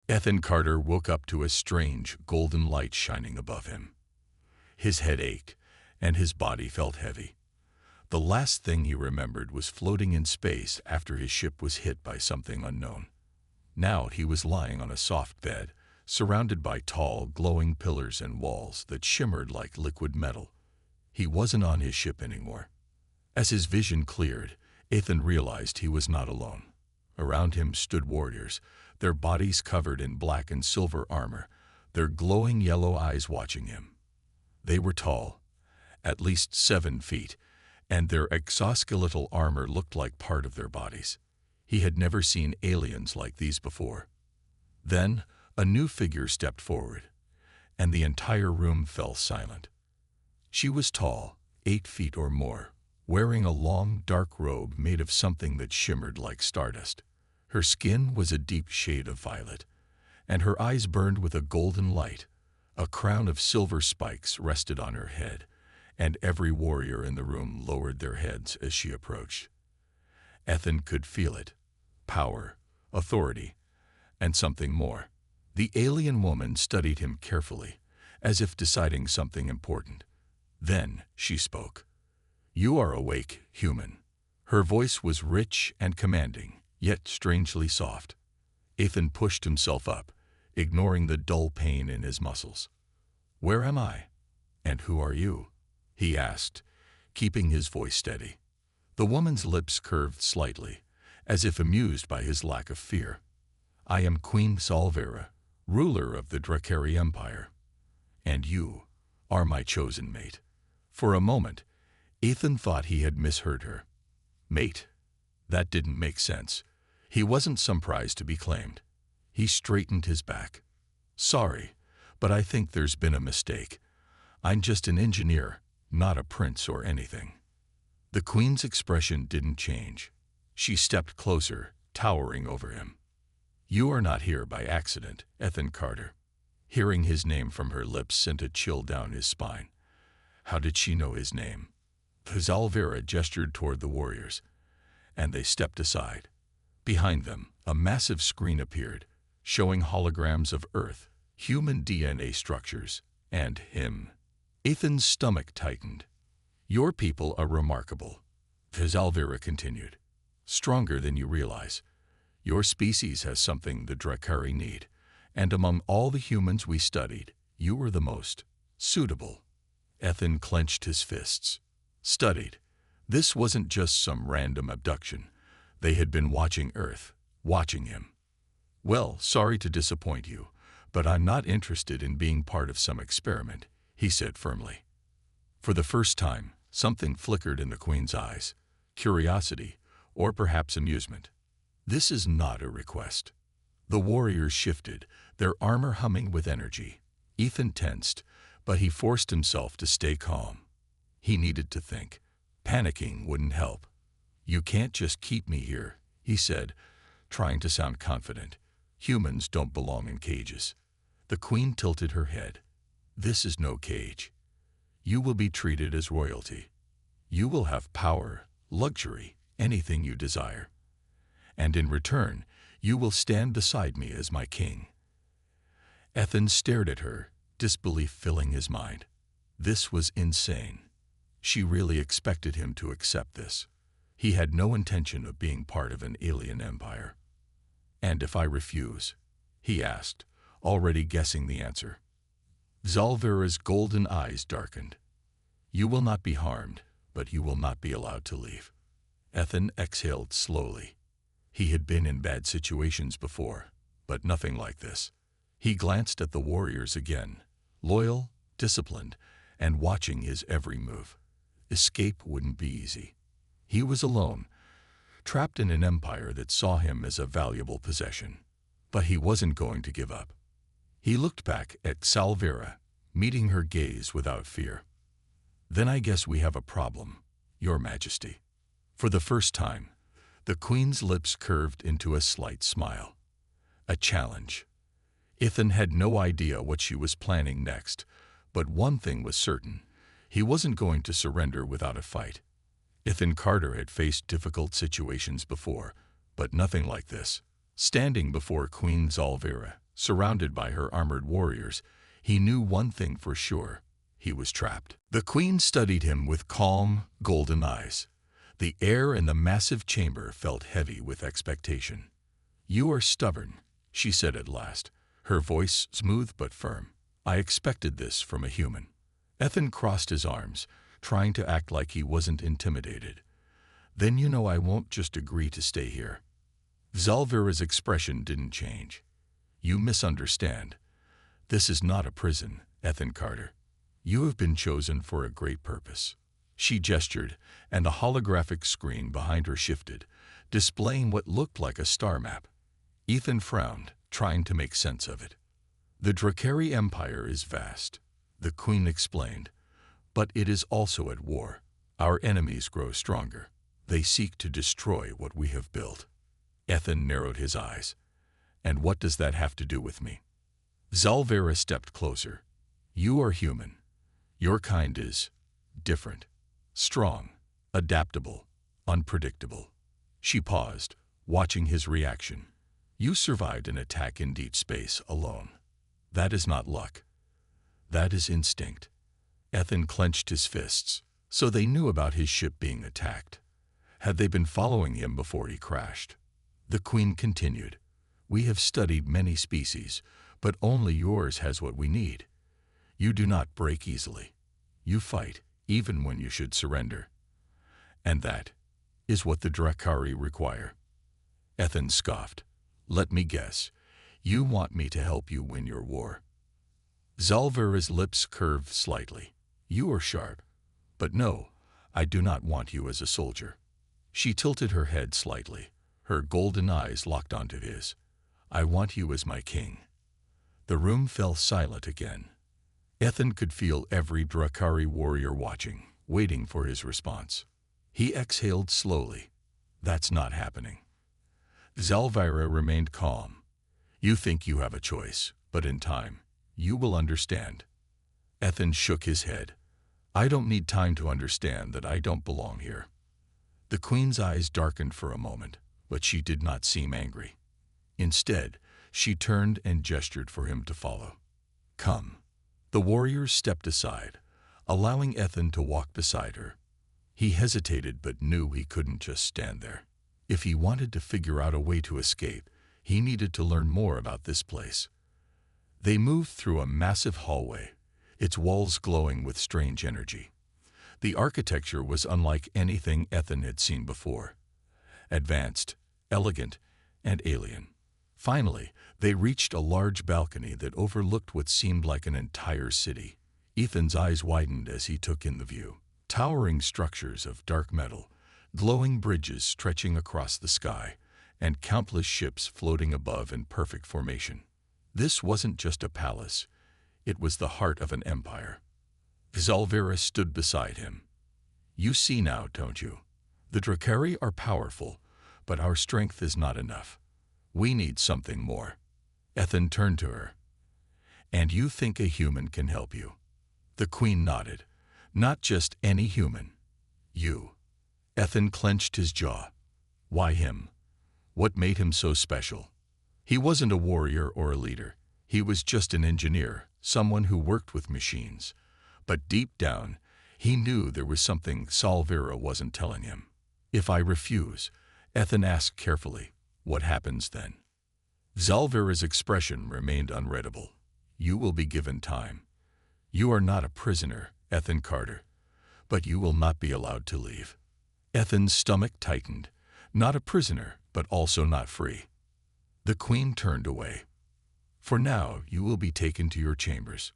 Ethan Carter woke up to a strange, golden light shining above him. His head ached, and his body felt heavy. The last thing he remembered was floating in space after his ship was hit by something unknown. Now he was lying on a soft bed, surrounded by tall, glowing pillars and walls that shimmered like liquid metal. He wasn't on his ship anymore. As his vision cleared, Ethan realized he was not alone. Around him stood warriors, their bodies covered in black and silver armor, their glowing yellow eyes watching him. They were tall, at least 7 feet, and their exoskeletal armor looked like part of their bodies. He had never seen aliens like these before. Then, a new figure stepped forward, and the entire room fell silent. She was tall, 8 feet or more, wearing a long, dark robe made of something that shimmered like stardust. Her skin was a deep shade of violet, and her eyes burned with a golden light. A crown of silver spikes rested on her head, and every warrior in the room lowered their heads as she approached. Ethan could feel it. Power, authority, and something more. The alien woman studied him carefully, as if deciding something important. Then she spoke. "You are awake, human." Her voice was rich and commanding, yet strangely soft. Ethan pushed himself up, ignoring the dull pain in his muscles. "Where am I? And who are you?" he asked, keeping his voice steady. The woman's lips curved slightly, as if amused by his lack of fear. "I am Queen Salvera, ruler of the Drakari Empire. And you are my chosen mate." For a moment, Ethan thought he had misheard her. Mate? That didn't make sense. He wasn't some prize to be claimed. He straightened his back. "Sorry, but I think there's been a mistake. I'm just an engineer, not a prince or anything." The queen's expression didn't change. She stepped closer, towering over him. "You are not here by accident, Ethan Carter." Hearing his name from her lips sent a chill down his spine. How did she know his name? Salvera gestured toward the warriors, and they stepped aside. Behind them, a massive screen appeared, showing holograms of Earth, human DNA structures, and him. Ethan's stomach tightened. "Your people are remarkable," Salvera continued. "Stronger than you realize. Your species has something the Drakari need, and among all the humans we studied, you were the most suitable." Ethan clenched his fists. Studied. This wasn't just some random abduction. They had been watching Earth, watching him. "Well, sorry to disappoint you, but I'm not interested in being part of some experiment," he said firmly. For the first time, something flickered in the queen's eyes. Curiosity, or perhaps amusement. "This is not a request." The warriors shifted, their armor humming with energy. Ethan tensed, but he forced himself to stay calm. He needed to think. Panicking wouldn't help. "You can't just keep me here," he said, trying to sound confident. "Humans don't belong in cages." The queen tilted her head. "This is no cage. You will be treated as royalty. You will have power, luxury, anything you desire. And in return, you will stand beside me as my king." Ethan stared at her, disbelief filling his mind. This was insane. She really expected him to accept this. He had no intention of being part of an alien empire. "And if I refuse?" he asked, already guessing the answer. Salvera's golden eyes darkened. "You will not be harmed, but you will not be allowed to leave." Ethan exhaled slowly. He had been in bad situations before, but nothing like this. He glanced at the warriors again, loyal, disciplined, and watching his every move. Escape wouldn't be easy. He was alone, trapped in an empire that saw him as a valuable possession. But he wasn't going to give up. He looked back at Salvera, meeting her gaze without fear. "Then I guess we have a problem, Your Majesty." For the first time, the queen's lips curved into a slight smile. A challenge. Ethan had no idea what she was planning next, but one thing was certain. He wasn't going to surrender without a fight. Ethan Carter had faced difficult situations before, but nothing like this. Standing before Queen Salvera, surrounded by her armored warriors, he knew one thing for sure: he was trapped. The queen studied him with calm, golden eyes. The air in the massive chamber felt heavy with expectation. "You are stubborn," she said at last, her voice smooth but firm. "I expected this from a human." Ethan crossed his arms, trying to act like he wasn't intimidated. "Then you know I won't just agree to stay here." Zalvira's expression didn't change. "You misunderstand. This is not a prison, Ethan Carter. You have been chosen for a great purpose." She gestured, and a holographic screen behind her shifted, displaying what looked like a star map. Ethan frowned, trying to make sense of it. "The Drakari Empire is vast," the queen explained, "but it is also at war. Our enemies grow stronger. They seek to destroy what we have built." Ethan narrowed his eyes. "And what does that have to do with me?" Zalvira stepped closer. "You are human. Your kind is different. Strong, adaptable, unpredictable." She paused, watching his reaction. "You survived an attack in deep space alone. That is not luck. That is instinct." Ethan clenched his fists. So they knew about his ship being attacked. Had they been following him before he crashed? The queen continued, "We have studied many species, but only yours has what we need. You do not break easily. You fight, even when you should surrender. And that is what the Drakari require." Ethan scoffed. "Let me guess. You want me to help you win your war." Zalvira's lips curved slightly. "You are sharp. But no, I do not want you as a soldier." She tilted her head slightly, her golden eyes locked onto his. "I want you as my king." The room fell silent again. Ethan could feel every Drakari warrior watching, waiting for his response. He exhaled slowly. "That's not happening." Zalvira remained calm. "You think you have a choice, but in time, you will understand." Ethan shook his head. "I don't need time to understand that I don't belong here." The queen's eyes darkened for a moment, but she did not seem angry. Instead, she turned and gestured for him to follow. "Come." The warriors stepped aside, allowing Ethan to walk beside her. He hesitated but knew he couldn't just stand there. If he wanted to figure out a way to escape, he needed to learn more about this place. They moved through a massive hallway, its walls glowing with strange energy. The architecture was unlike anything Ethan had seen before. Advanced, elegant, and alien. Finally, they reached a large balcony that overlooked what seemed like an entire city. Ethan's eyes widened as he took in the view. Towering structures of dark metal, glowing bridges stretching across the sky, and countless ships floating above in perfect formation. This wasn't just a palace. It was the heart of an empire. Zalvira stood beside him. "You see now, don't you? The Drakari are powerful, but our strength is not enough. We need something more." Ethan turned to her. "And you think a human can help you?" The queen nodded. "Not just any human. You." Ethan clenched his jaw. Why him? What made him so special? He wasn't a warrior or a leader. He was just an engineer, someone who worked with machines. But deep down, he knew there was something Zalvira wasn't telling him. "If I refuse," Ethan asked carefully, "what happens then?" Zalvira's expression remained unreadable. "You will be given time. You are not a prisoner, Ethan Carter, but you will not be allowed to leave." Ethan's stomach tightened. Not a prisoner, but also not free. The queen turned away. "For now, you will be taken to your chambers.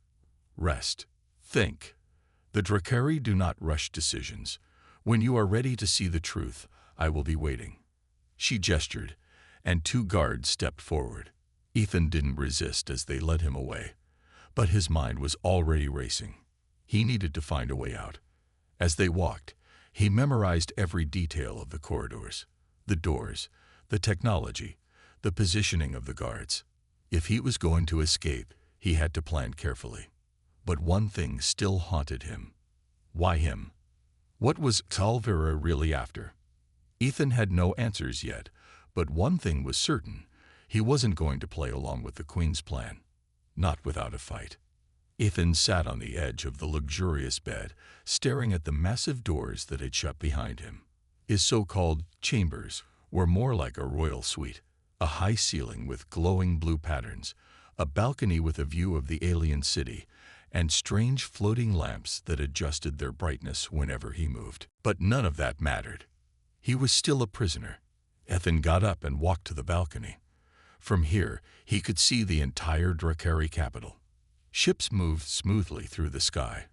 Rest. Think. The Drakari do not rush decisions. When you are ready to see the truth, I will be waiting." She gestured, and 2 guards stepped forward. Ethan didn't resist as they led him away, but his mind was already racing. He needed to find a way out. As they walked, he memorized every detail of the corridors, the doors, the technology, the positioning of the guards. If he was going to escape, he had to plan carefully. But one thing still haunted him. Why him? What was Zalvira really after? Ethan had no answers yet, but one thing was certain. He wasn't going to play along with the Queen's plan, not without a fight. Ethan sat on the edge of the luxurious bed, staring at the massive doors that had shut behind him. His so-called chambers were more like a royal suite, a high ceiling with glowing blue patterns, a balcony with a view of the alien city, and strange floating lamps that adjusted their brightness whenever he moved. But none of that mattered. He was still a prisoner. Ethan got up and walked to the balcony. From here, he could see the entire Drakari capital. Ships moved smoothly through the sky,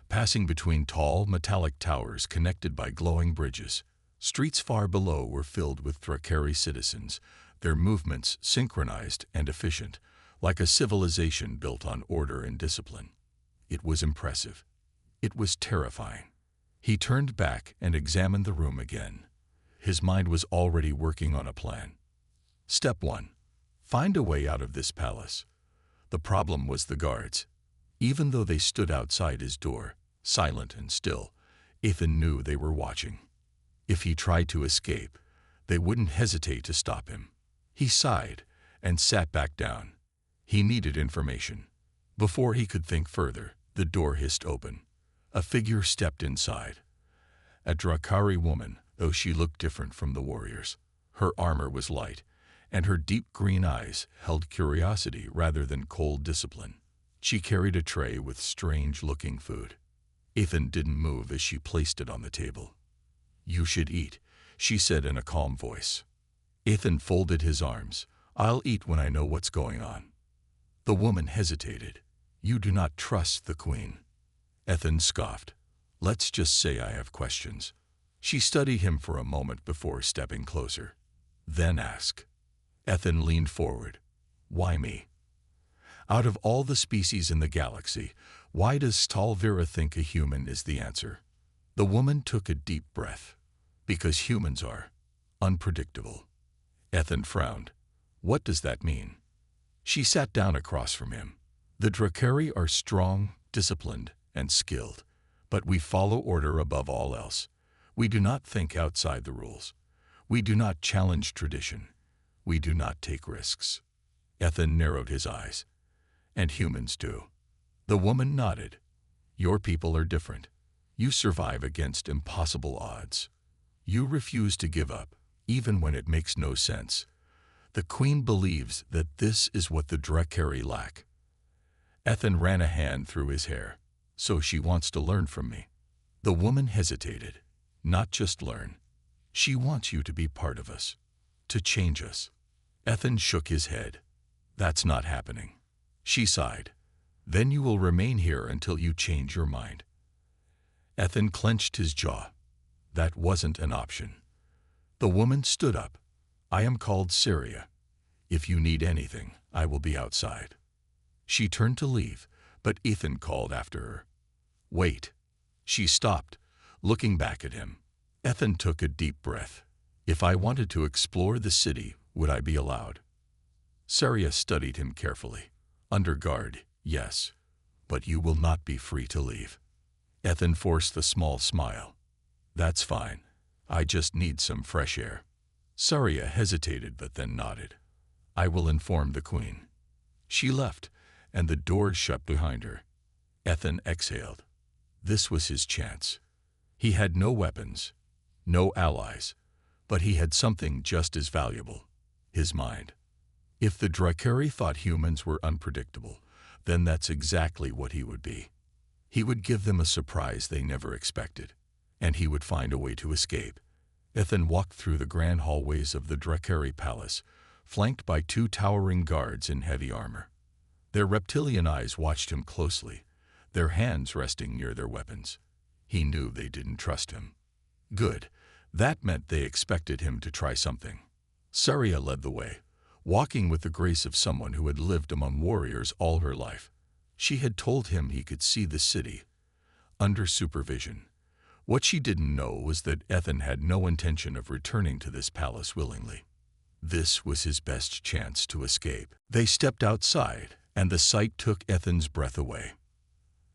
passing between tall, metallic towers connected by glowing bridges. Streets far below were filled with Drakari citizens, their movements synchronized and efficient, like a civilization built on order and discipline. It was impressive. It was terrifying. He turned back and examined the room again. His mind was already working on a plan. Step 1. Find a way out of this palace. The problem was the guards. Even though they stood outside his door, silent and still, Ethan knew they were watching. If he tried to escape, they wouldn't hesitate to stop him. He sighed and sat back down. He needed information. Before he could think further, the door hissed open. A figure stepped inside. A Drakari woman, though she looked different from the warriors. Her armor was light, and her deep green eyes held curiosity rather than cold discipline. She carried a tray with strange-looking food. Ethan didn't move as she placed it on the table. "You should eat," she said in a calm voice. Ethan folded his arms. "I'll eat when I know what's going on." The woman hesitated. "You do not trust the Queen." Ethan scoffed. "Let's just say I have questions." She studied him for a moment before stepping closer. "Then ask." Ethan leaned forward. "Why me? Out of all the species in the galaxy, why does Stalvira think a human is the answer?" The woman took a deep breath. "Because humans are unpredictable." Ethan frowned. "What does that mean?" She sat down across from him. "The Drakari are strong, disciplined, and skilled, but we follow order above all else. We do not think outside the rules. We do not challenge tradition. We do not take risks." Ethan narrowed his eyes. "And humans do." The woman nodded. "Your people are different. You survive against impossible odds. You refuse to give up, even when it makes no sense. The Queen believes that this is what the Drakari lack." Ethan ran a hand through his hair. "So she wants to learn from me." The woman hesitated. "Not just learn. She wants you to be part of us, to change us." Ethan shook his head. "That's not happening." She sighed. "Then you will remain here until you change your mind." Ethan clenched his jaw. That wasn't an option. The woman stood up. "I am called Syria. If you need anything, I will be outside." She turned to leave, but Ethan called after her. "Wait." She stopped, looking back at him. Ethan took a deep breath. "If I wanted to explore the city, would I be allowed?" Syria studied him carefully. "Under guard, yes, but you will not be free to leave." Ethan forced a small smile. "That's fine. I just need some fresh air." Syria hesitated but then nodded. "I will inform the Queen." She left, and the doors shut behind her. Ethan exhaled. This was his chance. He had no weapons, no allies, but he had something just as valuable: his mind. If the Drakari thought humans were unpredictable, then that's exactly what he would be. He would give them a surprise they never expected, and he would find a way to escape. Ethan walked through the grand hallways of the Drakari palace, flanked by 2 towering guards in heavy armor. Their reptilian eyes watched him closely, their hands resting near their weapons. He knew they didn't trust him. Good. That meant they expected him to try something. Syria led the way, walking with the grace of someone who had lived among warriors all her life. She had told him he could see the city, under supervision. What she didn't know was that Ethan had no intention of returning to this palace willingly. This was his best chance to escape. They stepped outside, and the sight took Ethan's breath away.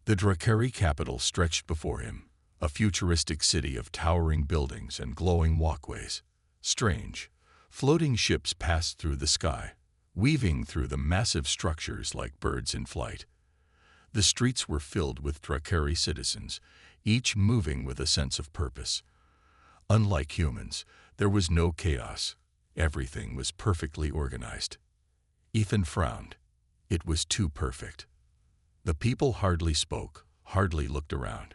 The Drakari capital stretched before him, a futuristic city of towering buildings and glowing walkways. Strange, floating ships passed through the sky, weaving through the massive structures like birds in flight. The streets were filled with Drakari citizens, each moving with a sense of purpose. Unlike humans, there was no chaos. Everything was perfectly organized. Ethan frowned. It was too perfect. The people hardly spoke, hardly looked around.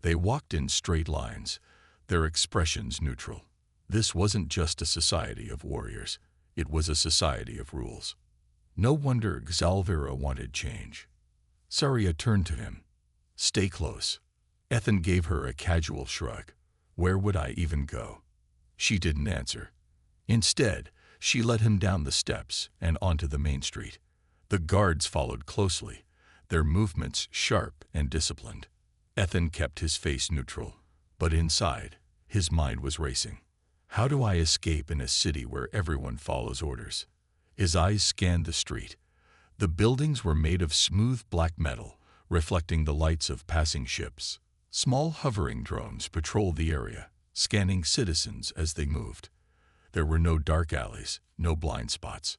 They walked in straight lines, their expressions neutral. This wasn't just a society of warriors. It was a society of rules. No wonder Xalvira wanted change. Saria turned to him. "Stay close." Ethan gave her a casual shrug. "Where would I even go?" She didn't answer. Instead, she led him down the steps and onto the main street. The guards followed closely, their movements sharp and disciplined. Ethan kept his face neutral, but inside, his mind was racing. How do I escape in a city where everyone follows orders? His eyes scanned the street. The buildings were made of smooth black metal, reflecting the lights of passing ships. Small hovering drones patrolled the area, scanning citizens as they moved. There were no dark alleys, no blind spots.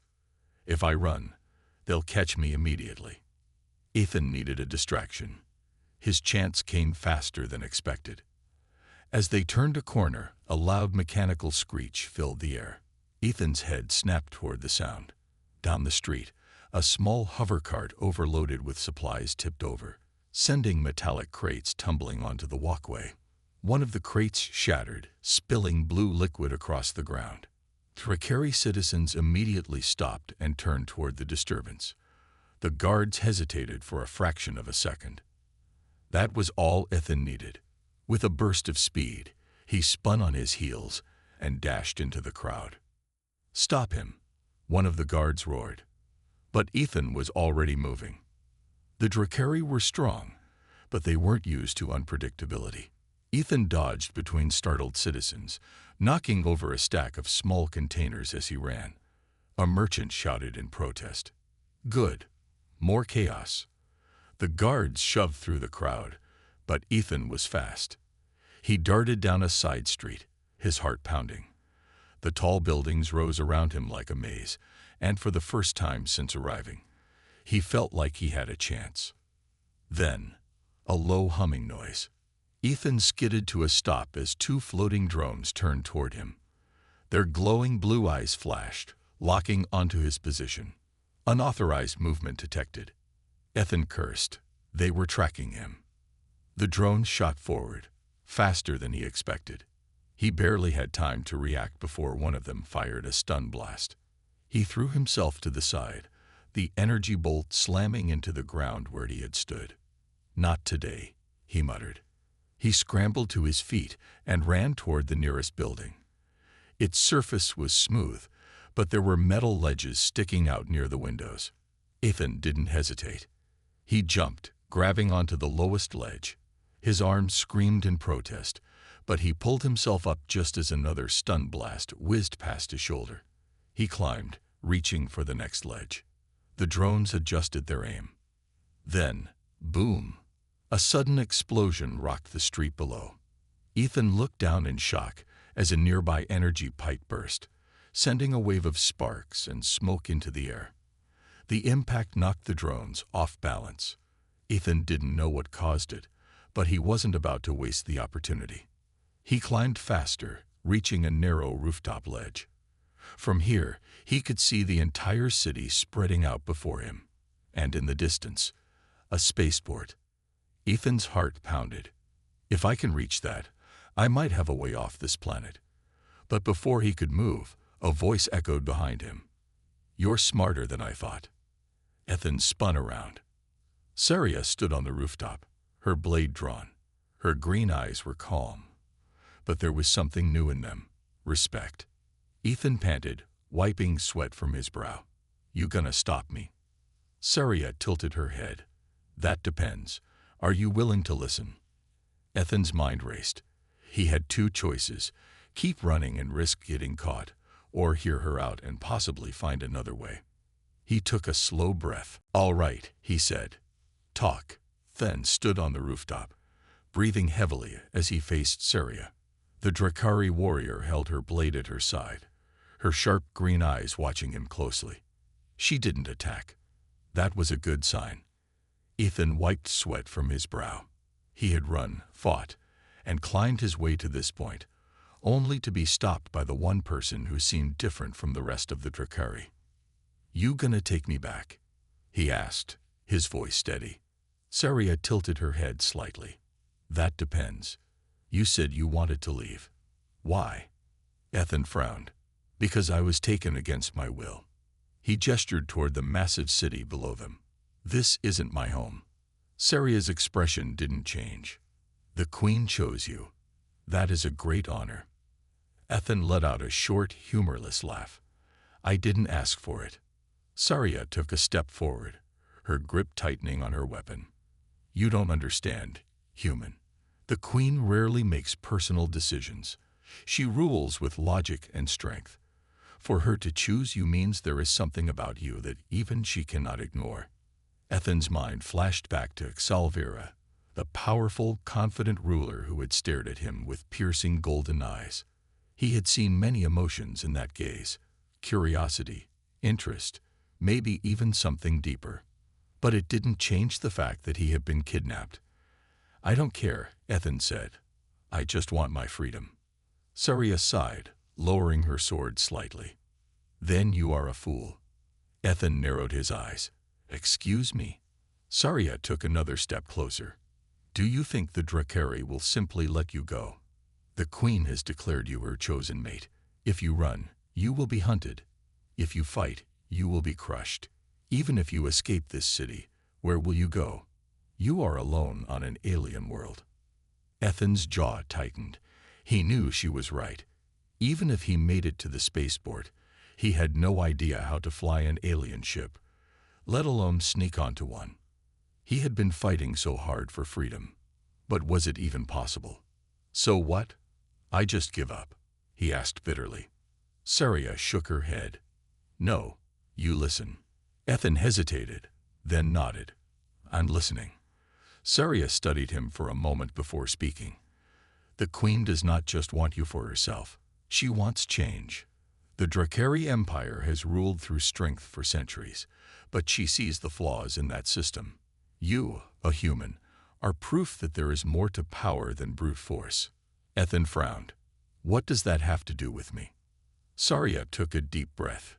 If I run, they'll catch me immediately. Ethan needed a distraction. His chance came faster than expected. As they turned a corner, a loud mechanical screech filled the air. Ethan's head snapped toward the sound. Down the street, a small hover cart overloaded with supplies tipped over, sending metallic crates tumbling onto the walkway. One of the crates shattered, spilling blue liquid across the ground. Drakari citizens immediately stopped and turned toward the disturbance. The guards hesitated for a fraction of a second. That was all Ethan needed. With a burst of speed, he spun on his heels and dashed into the crowd. "Stop him," one of the guards roared. But Ethan was already moving. The Drakari were strong, but they weren't used to unpredictability. Ethan dodged between startled citizens, knocking over a stack of small containers as he ran. A merchant shouted in protest. "Good. More chaos." The guards shoved through the crowd, but Ethan was fast. He darted down a side street, his heart pounding. The tall buildings rose around him like a maze, and for the first time since arriving, he felt like he had a chance. Then, a low humming noise. Ethan skidded to a stop as two floating drones turned toward him. Their glowing blue eyes flashed, locking onto his position. Unauthorized movement detected. Ethan cursed. They were tracking him. The drones shot forward, faster than he expected. He barely had time to react before one of them fired a stun blast. He threw himself to the side, the energy bolt slamming into the ground where he had stood. "Not today," he muttered. He scrambled to his feet and ran toward the nearest building. Its surface was smooth, but there were metal ledges sticking out near the windows. Ethan didn't hesitate. He jumped, grabbing onto the lowest ledge. His arms screamed in protest, but he pulled himself up just as another stun blast whizzed past his shoulder. He climbed, reaching for the next ledge. The drones adjusted their aim. Then, boom! A sudden explosion rocked the street below. Ethan looked down in shock as a nearby energy pipe burst, sending a wave of sparks and smoke into the air. The impact knocked the drones off balance. Ethan didn't know what caused it, but he wasn't about to waste the opportunity. He climbed faster, reaching a narrow rooftop ledge. From here, he could see the entire city spreading out before him, and in the distance, a spaceport. Ethan's heart pounded. If I can reach that, I might have a way off this planet. But before he could move, a voice echoed behind him. "You're smarter than I thought." Ethan spun around. Saria stood on the rooftop, her blade drawn. Her green eyes were calm, but there was something new in them, respect. Ethan panted, wiping sweat from his brow. "You gonna stop me?" Saria tilted her head. "That depends. Are you willing to listen?" Ethan's mind raced. He had two choices: keep running and risk getting caught, or hear her out and possibly find another way. He took a slow breath. "All right," he said. "Talk." Then stood on the rooftop, breathing heavily as he faced Saria. The Drakari warrior held her blade at her side, her sharp green eyes watching him closely. She didn't attack. That was a good sign. Ethan wiped sweat from his brow. He had run, fought, and climbed his way to this point, only to be stopped by the one person who seemed different from the rest of the Drakari. "You gonna take me back?" he asked, his voice steady. Saria tilted her head slightly. "That depends. You said you wanted to leave. Why?" Ethan frowned. "Because I was taken against my will." He gestured toward the massive city below them. "This isn't my home." Saria's expression didn't change. "The Queen chose you. That is a great honor." Ethan let out a short, humorless laugh. "I didn't ask for it." Saria took a step forward, her grip tightening on her weapon. "You don't understand, human. The Queen rarely makes personal decisions. She rules with logic and strength. For her to choose you means there is something about you that even she cannot ignore." Ethan's mind flashed back to Xalvira, the powerful, confident ruler who had stared at him with piercing golden eyes. He had seen many emotions in that gaze: curiosity, interest, maybe even something deeper. But it didn't change the fact that he had been kidnapped. "I don't care," Ethan said. "I just want my freedom." Saria sighed, lowering her sword slightly. "Then you are a fool." Ethan narrowed his eyes. "Excuse me?" Saria took another step closer. "Do you think the Drakari will simply let you go? The Queen has declared you her chosen mate. If you run, you will be hunted. If you fight, you will be crushed. Even if you escape this city, where will you go? You are alone on an alien world." Ethan's jaw tightened. He knew she was right. Even if he made it to the spaceport, he had no idea how to fly an alien ship, let alone sneak onto one. He had been fighting so hard for freedom. But was it even possible? "So what? I just give up?" he asked bitterly. Saria shook her head. "No, you listen." Ethan hesitated, then nodded. "I'm listening." Saria studied him for a moment before speaking. "The Queen does not just want you for herself. She wants change. The Drakari Empire has ruled through strength for centuries, but she sees the flaws in that system. You, a human, are proof that there is more to power than brute force." Ethan frowned. "What does that have to do with me?" Saria took a deep breath.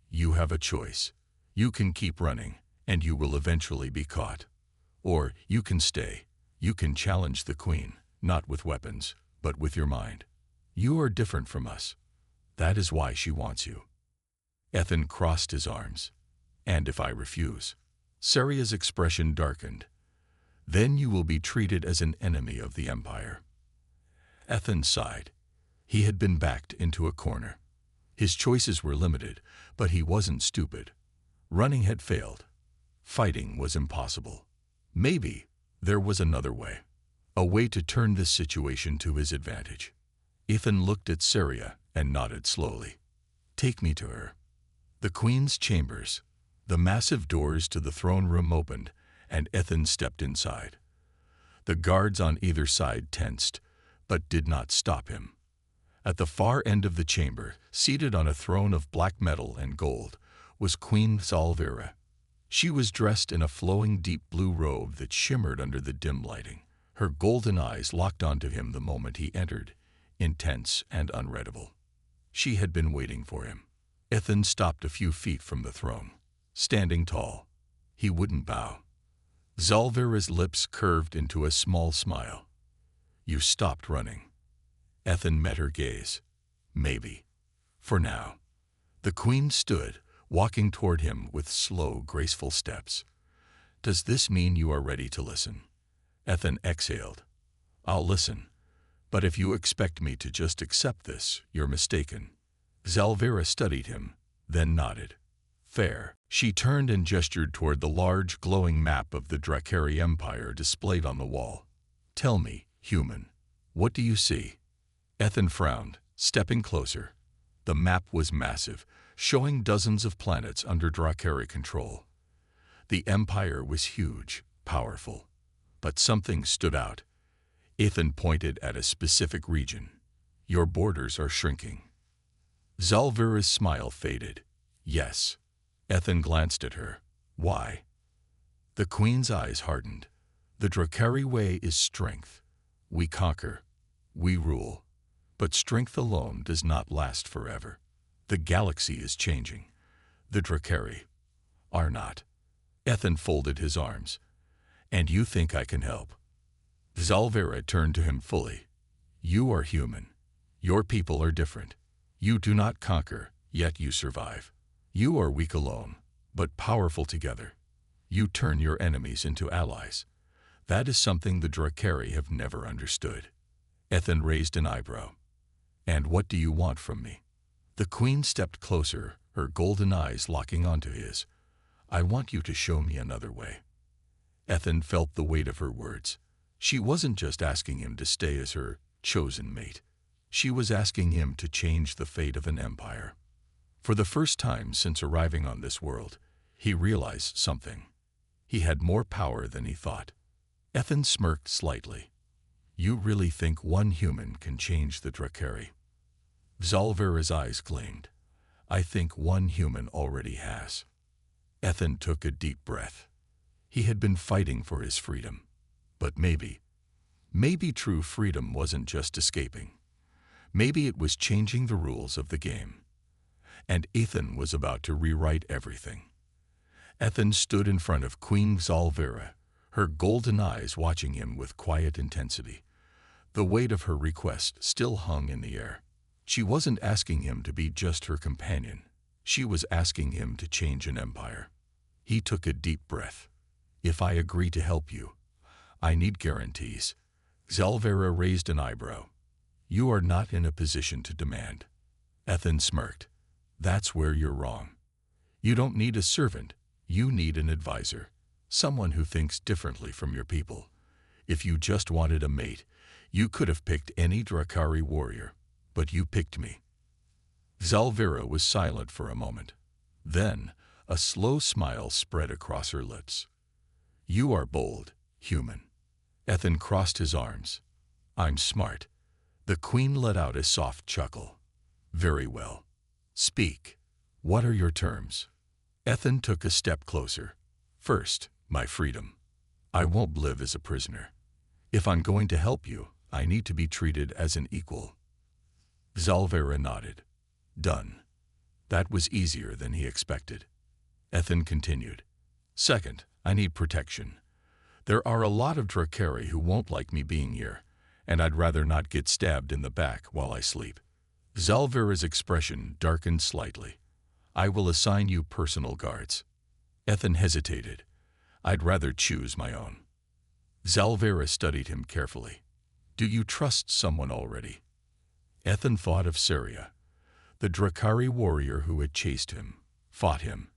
"You have a choice. You can keep running, and you will eventually be caught. Or you can stay. You can challenge the Queen, not with weapons, but with your mind. You are different from us. That is why she wants you." Ethan crossed his arms. "And if I refuse?" Saria's expression darkened. "Then you will be treated as an enemy of the Empire." Ethan sighed. He had been backed into a corner. His choices were limited, but he wasn't stupid. Running had failed. Fighting was impossible. Maybe there was another way. A way to turn this situation to his advantage. Ethan looked at Saria and nodded slowly. "Take me to her." The Queen's chambers. The massive doors to the throne room opened, and Ethan stepped inside. The guards on either side tensed, but did not stop him. At the far end of the chamber, seated on a throne of black metal and gold, was Queen Xalvira. She was dressed in a flowing deep blue robe that shimmered under the dim lighting. Her golden eyes locked onto him the moment he entered, intense and unreadable. She had been waiting for him. Ethan stopped a few feet from the throne, standing tall. He wouldn't bow. Xalvira's lips curved into a small smile. "You stopped running." Ethan met her gaze. "Maybe. For now." The Queen stood, walking toward him with slow, graceful steps. "Does this mean you are ready to listen?" Ethan exhaled. "I'll listen. But if you expect me to just accept this, you're mistaken." Xalvira studied him, then nodded. "Fair." She turned and gestured toward the large, glowing map of the Drakari Empire displayed on the wall. "Tell me, human, what do you see?" Ethan frowned, stepping closer. The map was massive, showing dozens of planets under Drakari control. The Empire was huge, powerful. But something stood out. Ethan pointed at a specific region. "Your borders are shrinking." Xalvira's smile faded. "Yes." Ethan glanced at her. Why? The queen's eyes hardened. The Drakari way is strength. We conquer. We rule. But strength alone does not last forever. The galaxy is changing. The Drakari are not. Ethan folded his arms. And you think I can help? Zalvera turned to him fully. You are human. Your people are different. You do not conquer, yet you survive. You are weak alone, but powerful together. You turn your enemies into allies. That is something the Drakari have never understood. Ethan raised an eyebrow. And what do you want from me? The queen stepped closer, her golden eyes locking onto his. I want you to show me another way. Ethan felt the weight of her words. She wasn't just asking him to stay as her chosen mate. She was asking him to change the fate of an empire. For the first time since arriving on this world, he realized something. He had more power than he thought. Ethan smirked slightly. You really think one human can change the Drakari? Zalvera's eyes gleamed. I think one human already has. Ethan took a deep breath. He had been fighting for his freedom. But maybe true freedom wasn't just escaping. Maybe it was changing the rules of the game. And Ethan was about to rewrite everything. Ethan stood in front of Queen Zalvera, her golden eyes watching him with quiet intensity. The weight of her request still hung in the air. She wasn't asking him to be just her companion. She was asking him to change an empire. He took a deep breath. If I agree to help you, I need guarantees. Zalvera raised an eyebrow. You are not in a position to demand. Ethan smirked. That's where you're wrong. You don't need a servant. You need an advisor. Someone who thinks differently from your people. If you just wanted a mate, you could have picked any Drakari warrior. But you picked me. Zalvera was silent for a moment. Then, a slow smile spread across her lips. You are bold, human. Ethan crossed his arms. I'm smart. The queen let out a soft chuckle. Very well. Speak. What are your terms? Ethan took a step closer. First, my freedom. I won't live as a prisoner. If I'm going to help you, I need to be treated as an equal. Zalvera nodded. Done. That was easier than he expected. Ethan continued. Second, I need protection. There are a lot of Drakari who won't like me being here, and I'd rather not get stabbed in the back while I sleep. Zalvera's expression darkened slightly. I will assign you personal guards. Ethan hesitated. I'd rather choose my own. Zalvera studied him carefully. Do you trust someone already? Ethan thought of Saria, the Drakari warrior who had chased him, fought him,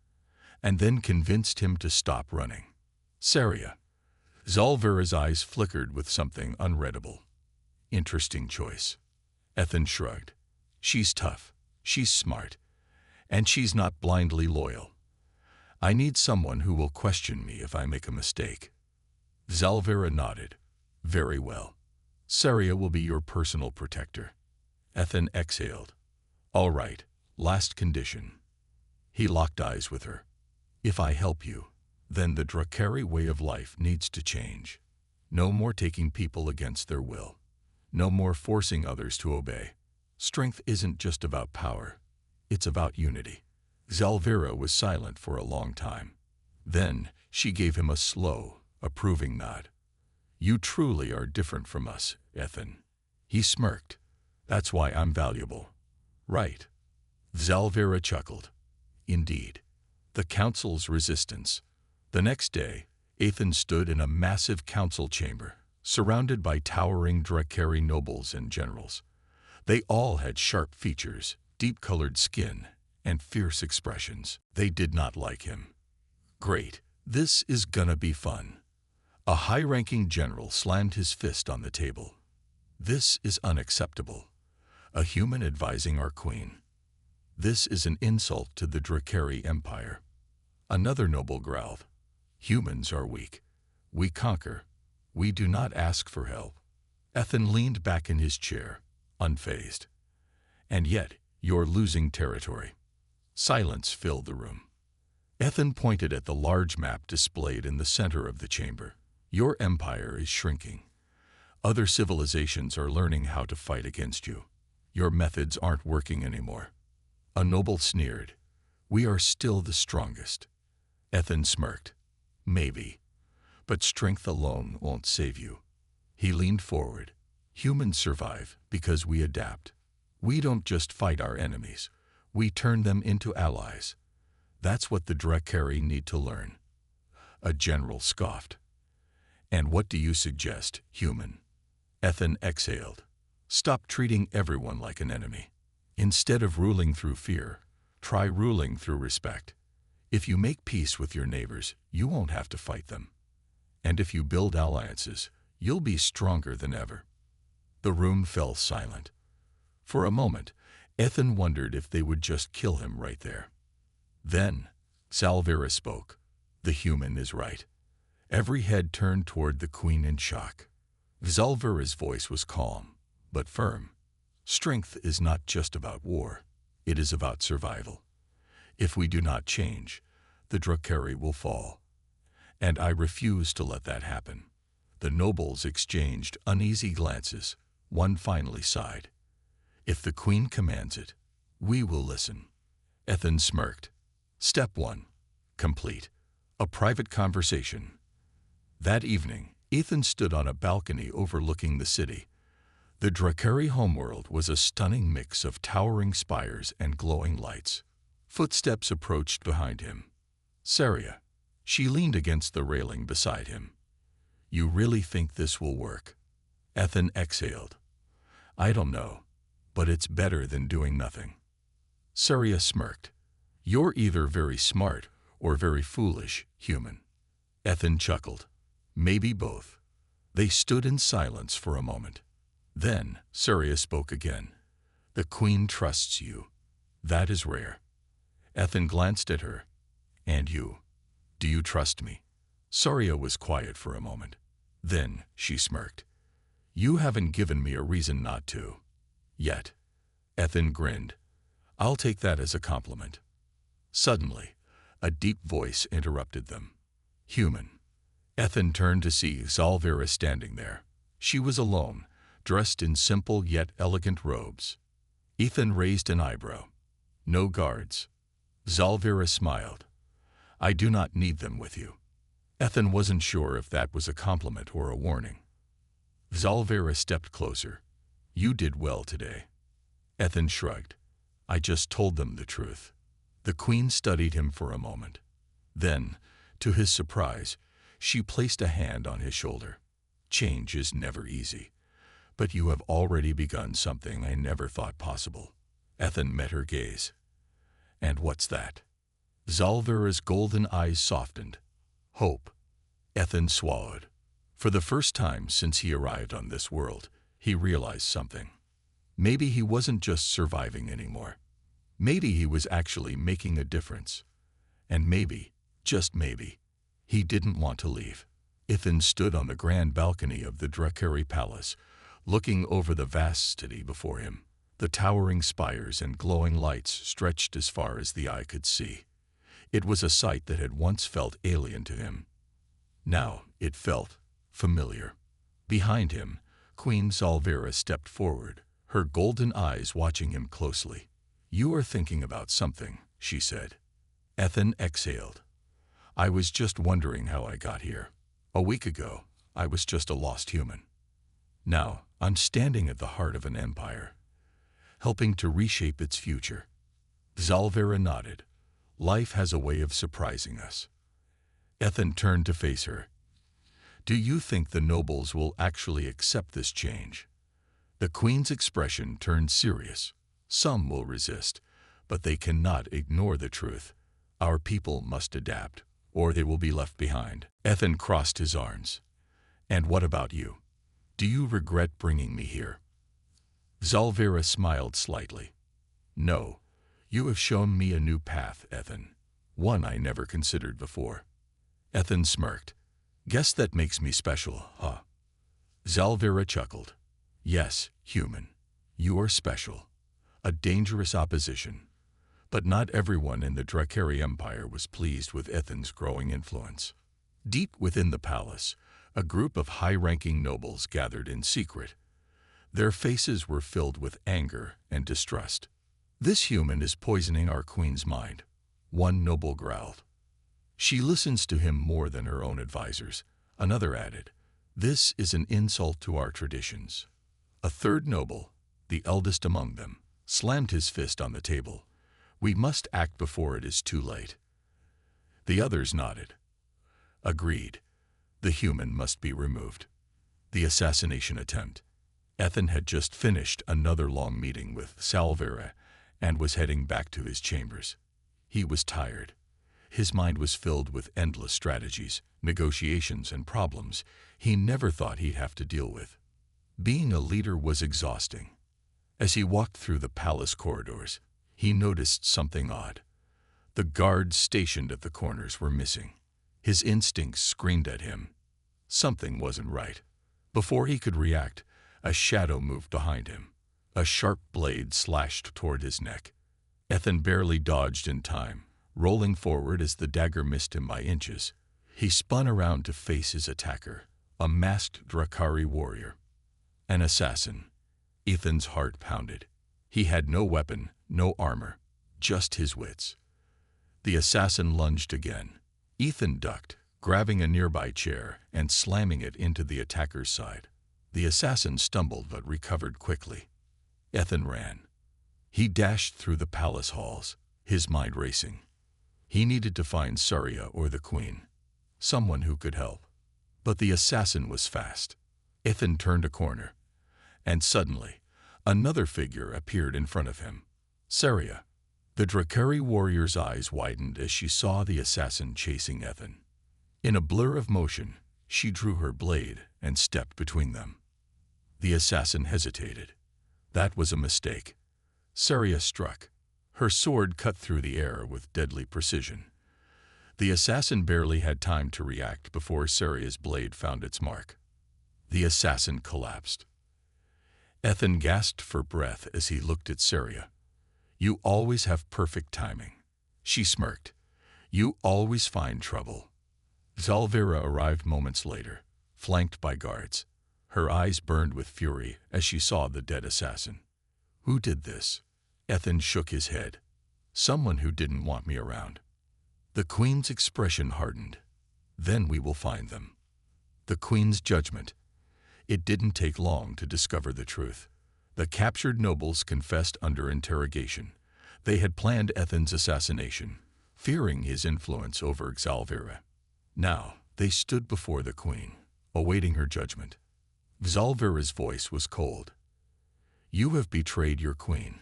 and then convinced him to stop running. Saria. Zalvera's eyes flickered with something unreadable. Interesting choice. Ethan shrugged. She's tough, she's smart, and she's not blindly loyal. I need someone who will question me if I make a mistake. Zalvera nodded. Very well. Saria will be your personal protector. Ethan exhaled. All right, last condition. He locked eyes with her. If I help you, then the Drakari way of life needs to change. No more taking people against their will. No more forcing others to obey. Strength isn't just about power. It's about unity. Zalvera was silent for a long time. Then she gave him a slow, approving nod. You truly are different from us, Ethan. He smirked. That's why I'm valuable. Right. Zalvera chuckled. Indeed. The council's resistance. The next day, Ethan stood in a massive council chamber, surrounded by towering Drakari nobles and generals. They all had sharp features, deep-colored skin, and fierce expressions. They did not like him. Great. This is gonna be fun. A high-ranking general slammed his fist on the table. This is unacceptable. A human advising our queen. This is an insult to the Drakari Empire. Another noble growled. Humans are weak. We conquer. We do not ask for help. Ethan leaned back in his chair, unfazed. And yet, you're losing territory. Silence filled the room. Ethan pointed at the large map displayed in the center of the chamber. Your empire is shrinking. Other civilizations are learning how to fight against you. Your methods aren't working anymore. A noble sneered. We are still the strongest. Ethan smirked. Maybe. But strength alone won't save you. He leaned forward. Humans survive because we adapt. We don't just fight our enemies. We turn them into allies. That's what the Drekari need to learn. A general scoffed. And what do you suggest, human? Ethan exhaled. Stop treating everyone like an enemy. Instead of ruling through fear, try ruling through respect. If you make peace with your neighbors, you won't have to fight them. And if you build alliances, you'll be stronger than ever. The room fell silent. For a moment, Ethan wondered if they would just kill him right there. Then, Salvera spoke. The human is right. Every head turned toward the queen in shock. Salvera's voice was calm, but firm. Strength is not just about war. It is about survival. If we do not change, the Drekari will fall. And I refuse to let that happen. The nobles exchanged uneasy glances. One finally sighed. If the queen commands it, we will listen. Ethan smirked. Step 1. Complete. A private conversation. That evening, Ethan stood on a balcony overlooking the city. The Drekari homeworld was a stunning mix of towering spires and glowing lights. Footsteps approached behind him. Saria. She leaned against the railing beside him. You really think this will work? Ethan exhaled. I don't know, but it's better than doing nothing. Saria smirked. You're either very smart or very foolish, human. Ethan chuckled. Maybe both. They stood in silence for a moment. Then Saria spoke again. The queen trusts you. That is rare. Ethan glanced at her. And you? Do you trust me? Saria was quiet for a moment. Then she smirked. You haven't given me a reason not to. Yet. Ethan grinned. I'll take that as a compliment. Suddenly, a deep voice interrupted them. Human. Ethan turned to see Salvera standing there. She was alone, dressed in simple yet elegant robes. Ethan raised an eyebrow. No guards. Salvera smiled. I do not need them with you. Ethan wasn't sure if that was a compliment or a warning. Salvera stepped closer. You did well today. Ethan shrugged. I just told them the truth. The queen studied him for a moment. Then, to his surprise, she placed a hand on his shoulder. Change is never easy, but you have already begun something I never thought possible. Ethan met her gaze. And what's that? Salvera's golden eyes softened. Hope. Ethan swallowed. For the first time since he arrived on this world, he realized something. Maybe he wasn't just surviving anymore. Maybe he was actually making a difference. And maybe, just maybe, he didn't want to leave. Ethan stood on the grand balcony of the Drekari Palace, looking over the vast city before him. The towering spires and glowing lights stretched as far as the eye could see. It was a sight that had once felt alien to him. Now it felt familiar. Behind him, Queen Salvera stepped forward, her golden eyes watching him closely. You are thinking about something, she said. Ethan exhaled. I was just wondering how I got here. A week ago, I was just a lost human. Now, I'm standing at the heart of an empire, helping to reshape its future. Salvera nodded. Life has a way of surprising us. Ethan turned to face her. Do you think the nobles will actually accept this change? The queen's expression turned serious. Some will resist, but they cannot ignore the truth. Our people must adapt, or they will be left behind. Ethan crossed his arms. And what about you? Do you regret bringing me here? Salvera smiled slightly. No, you have shown me a new path, Ethan. One I never considered before. Ethan smirked. Guess that makes me special, huh? Salvera chuckled. Yes, human. You are special. A dangerous opposition. But not everyone in the Drakari Empire was pleased with Ethan's growing influence. Deep within the palace, a group of high-ranking nobles gathered in secret. Their faces were filled with anger and distrust. "This human is poisoning our queen's mind," one noble growled. "She listens to him more than her own advisors," another added. "This is an insult to our traditions." A third noble, the eldest among them, slammed his fist on the table. "We must act before it is too late." The others nodded. Agreed. The human must be removed. The assassination attempt. Ethan had just finished another long meeting with Salvera and was heading back to his chambers. He was tired. His mind was filled with endless strategies, negotiations, and problems he never thought he'd have to deal with. Being a leader was exhausting. As he walked through the palace corridors, he noticed something odd. The guards stationed at the corners were missing. His instincts screamed at him. Something wasn't right. Before he could react, a shadow moved behind him. A sharp blade slashed toward his neck. Ethan barely dodged in time, rolling forward as the dagger missed him by inches. He spun around to face his attacker, a masked Drakari warrior. An assassin. Ethan's heart pounded. He had no weapon, no armor, just his wits. The assassin lunged again. Ethan ducked, grabbing a nearby chair and slamming it into the attacker's side. The assassin stumbled but recovered quickly. Ethan ran. He dashed through the palace halls, his mind racing. He needed to find Saria or the queen, someone who could help. But the assassin was fast. Ethan turned a corner, and suddenly, another figure appeared in front of him. Saria. The Drakari warrior's eyes widened as she saw the assassin chasing Ethan. In a blur of motion, she drew her blade and stepped between them. The assassin hesitated. That was a mistake. Saria struck. Her sword cut through the air with deadly precision. The assassin barely had time to react before Saria's blade found its mark. The assassin collapsed. Ethan gasped for breath as he looked at Saria. "You always have perfect timing," she smirked. "You always find trouble." Salvera arrived moments later, flanked by guards. Her eyes burned with fury as she saw the dead assassin. "Who did this?" Ethan shook his head. "Someone who didn't want me around." The queen's expression hardened. "Then we will find them." The queen's judgment. It didn't take long to discover the truth. The captured nobles confessed under interrogation. They had planned Ethan's assassination, fearing his influence over Xalvira. Now they stood before the queen, awaiting her judgment. Xalvira's voice was cold. "You have betrayed your queen.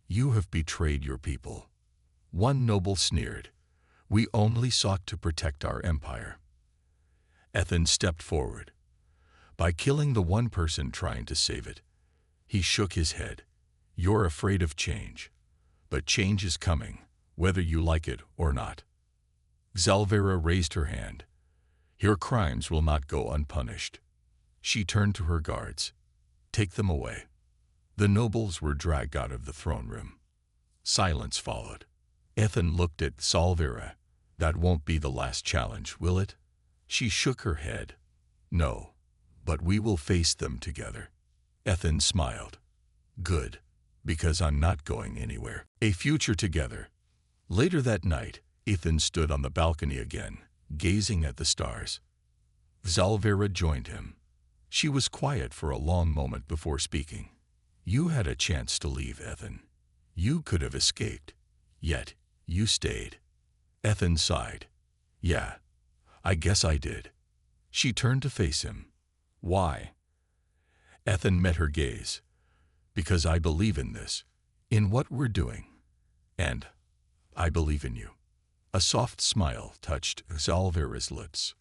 You have betrayed your people." One noble sneered. "We only sought to protect our empire." Ethan stepped forward. "By killing the one person trying to save it." He shook his head. "You're afraid of change. But change is coming, whether you like it or not." Xalvira raised her hand. "Your crimes will not go unpunished." She turned to her guards. "Take them away." The nobles were dragged out of the throne room. Silence followed. Ethan looked at Salvera. "That won't be the last challenge, will it?" She shook her head. "No, but we will face them together." Ethan smiled. "Good, because I'm not going anywhere." A future together. Later that night, Ethan stood on the balcony again, gazing at the stars. Xalvera joined him. She was quiet for a long moment before speaking. "You had a chance to leave, Ethan. You could have escaped. Yet, you stayed." Ethan sighed. "Yeah, I guess I did." She turned to face him. "Why?" Ethan met her gaze. "Because I believe in this, in what we're doing. And I believe in you." A soft smile touched Xalvera's lips.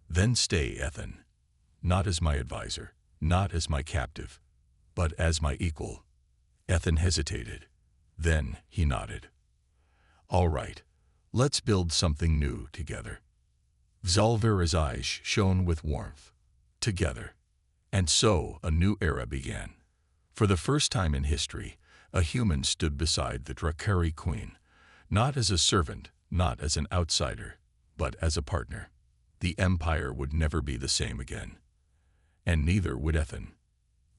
"Then stay, Ethan. Not as my advisor, not as my captive, but as my equal." Ethan hesitated. Then he nodded. "All right, let's build something new together." Xalvera's eyes shone with warmth. Together. And so a new era began. For the first time in history, a human stood beside the Drakari queen, Not as a servant, not as an outsider, but as a partner. The Empire would never be the same again. And neither would Ethan.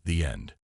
The end.